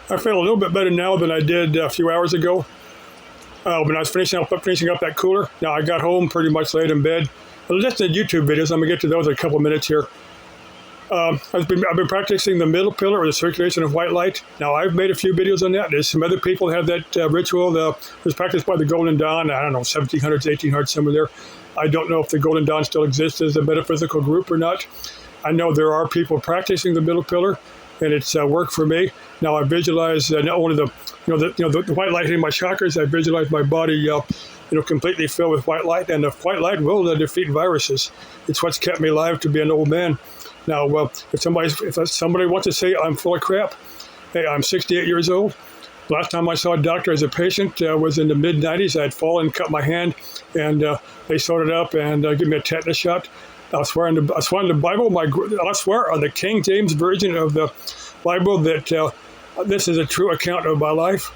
I feel a little bit better now than I did a few hours ago when I was finishing up that cooler. Now I got home pretty much laid in bed. I listened to YouTube videos. I'm going to get to those in a couple of minutes here. I've been practicing the middle pillar or the circulation of white light. Now, I've made a few videos on that. There's some other people that have that ritual. It was practiced by the Golden Dawn, I don't know, 1700s, 1800s, somewhere there. I don't know if the Golden Dawn still exists as a metaphysical group or not. I know there are people practicing the middle pillar, and it's worked for me. Now, I visualize not only the white light hitting my chakras, I visualize my body completely filled with white light, and the white light will defeat viruses. It's what's kept me alive to be an old man. Now, if somebody wants to say I'm full of crap, hey, I'm 68 years old. Last time I saw a doctor as a patient was in the mid-90s. I had fallen, cut my hand, and they sewed it up and gave me a tetanus shot. I swear on the Bible, I swear on the King James Version of the Bible that this is a true account of my life.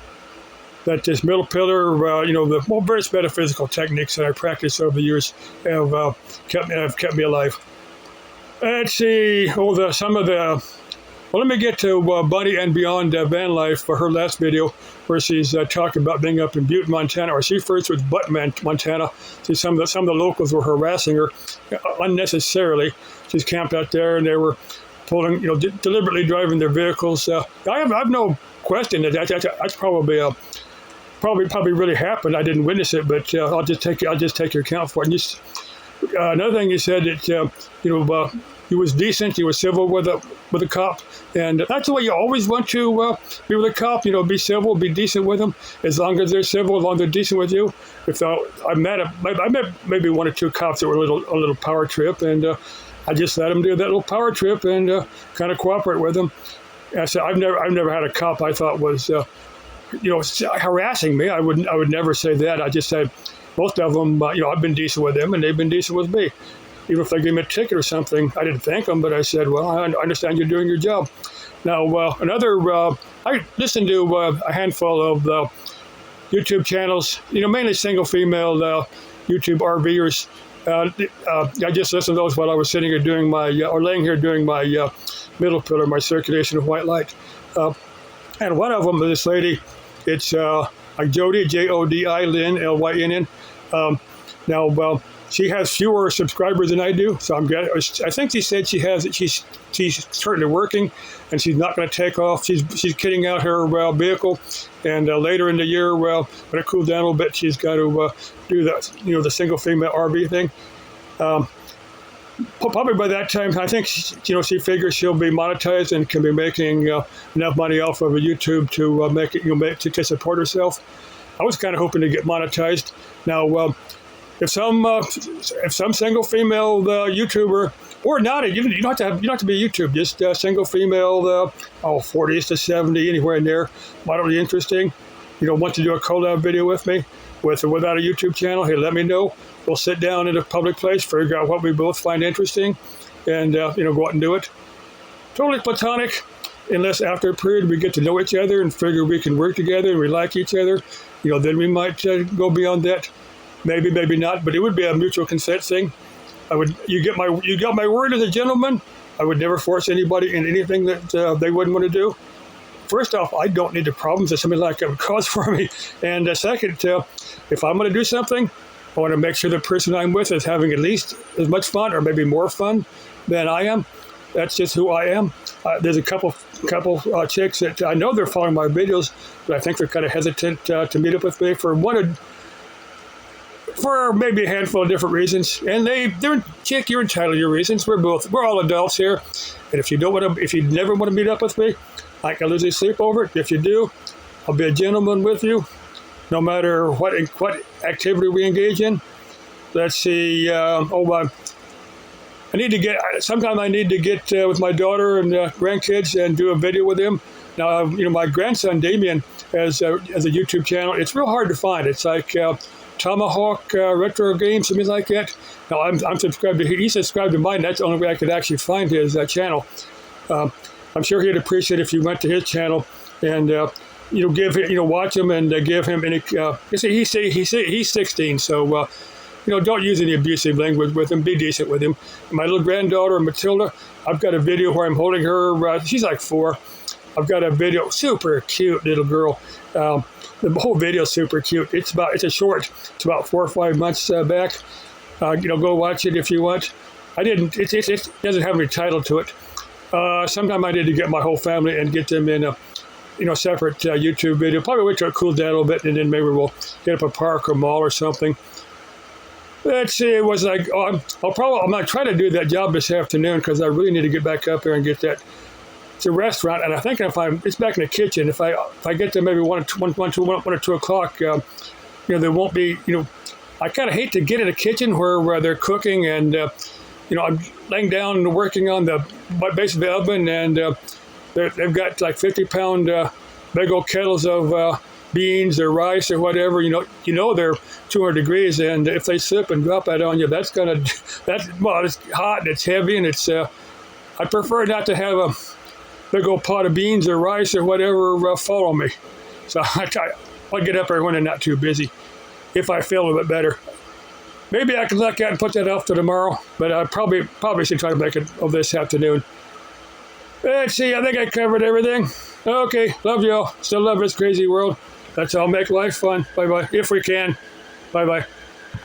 That this middle pillar, the various metaphysical techniques that I practiced over the years have kept me alive. Let's see. Let me get to Bunny and Beyond Van Life for her last video, where she's talking about being up in Butte, Montana, or she refers to it as Butte, Montana. See, some of the locals were harassing her unnecessarily. She's camped out there, and they were pulling, deliberately driving their vehicles. I have no question that that's probably really happened. I didn't witness it, but I'll just take your account for it. And another thing, you said that he was decent, he was civil with a cop, and that's the way you always want to be with a cop. Be civil, be decent with them. As long as they're civil, as long as they're decent with you. I met maybe one or two cops that were a little power trip, and I just let them do that little power trip and kind of cooperate with them. And I said I've never had a cop I thought was harassing me. I would never say that. I just said most of them, I've been decent with them, and they've been decent with me. Even if they gave me a ticket or something, I didn't thank them, but I said, well, I understand you're doing your job. Now, I listened to a handful of YouTube channels, mainly single female YouTube RVers. I just listened to those while I was sitting here laying here doing my middle pillar, my circulation of white light. And one of them, this lady, it's like Jody, Jodi, Lynn, Lynn. Now, she has fewer subscribers than I do, so I think she said she's currently working, and she's not going to take off. She's kitting out her vehicle, and later in the year, when it cools down a little bit, she's got to do the single female RV thing. Probably by that time, I think she figures she'll be monetized and can be making enough money off of YouTube to make it to support herself. I was kind of hoping to get monetized. Now, if some single female YouTuber, or not, you don't have to be YouTube, just single female, 40s to 70, anywhere in there, moderately interesting, want to do a collab video with me, with or without a YouTube channel, hey, let me know. We'll sit down in a public place, figure out what we both find interesting, and go out and do it. Totally platonic, unless after a period we get to know each other and figure we can work together and we like each other. Then we might go beyond that. Maybe, maybe not, but it would be a mutual consent thing. You got my word as a gentleman. I would never force anybody in anything that they wouldn't want to do. First off, I don't need the problems that somebody like that would cause for me. And second, if I'm going to do something, I want to make sure the person I'm with is having at least as much fun or maybe more fun than I am. That's just who I am. There's a couple chicks that I know they're following my videos, but I think they're kind of hesitant to meet up with me for maybe a handful of different reasons. And they're chick, you're entitled to your reasons. We're all adults here. And if you never want to meet up with me, I can lose sleep over it. If you do, I'll be a gentleman with you, no matter what activity we engage in. Let's see. Sometime I need to get with my daughter and grandkids and do a video with them. Now, my grandson Damien has a YouTube channel. It's real hard to find. It's like Tomahawk Retro Games, something like that. Now, I'm subscribed to. He's subscribed to mine. That's the only way I could actually find his channel. I'm sure he'd appreciate if you went to his channel and watch him and give him any. He's 16, so don't use any abusive language with him. Be decent with him. My little granddaughter Matilda, I've got a video where I'm holding her. She's like 4. I've got a video, super cute little girl. The whole video is super cute. It's a short. It's about 4 or 5 months back. Go watch it if you want. I didn't. It doesn't have any title to it. Sometime I need to get my whole family and get them in a separate YouTube video. Probably wait till it cools down a little bit, and then maybe we'll get up a park or mall or something. Let's see. It was like I'm gonna try to do that job this afternoon because I really need to get back up there and get that. It's a restaurant, and I think it's back in the kitchen. If I get there maybe 1 or 2 o'clock, there won't be. I kind of hate to get in the kitchen where they're cooking, and I'm laying down and working on the base of the oven, and they've got like 50-pound big old kettles of beans or rice or whatever. They're 200 degrees, and if they slip and drop that on you, it's hot and it's heavy, and it's. I prefer not to have a big old pot of beans or rice or whatever fall on me. So I'll get up there when I'm not too busy. If I feel a little bit better. Maybe I can luck out and put that off to tomorrow, but I probably should try to make it of this afternoon. Let's see, I think I covered everything. Okay, love y'all. Still love this crazy world. Let's all make life fun. Bye-bye, if we can. Bye-bye.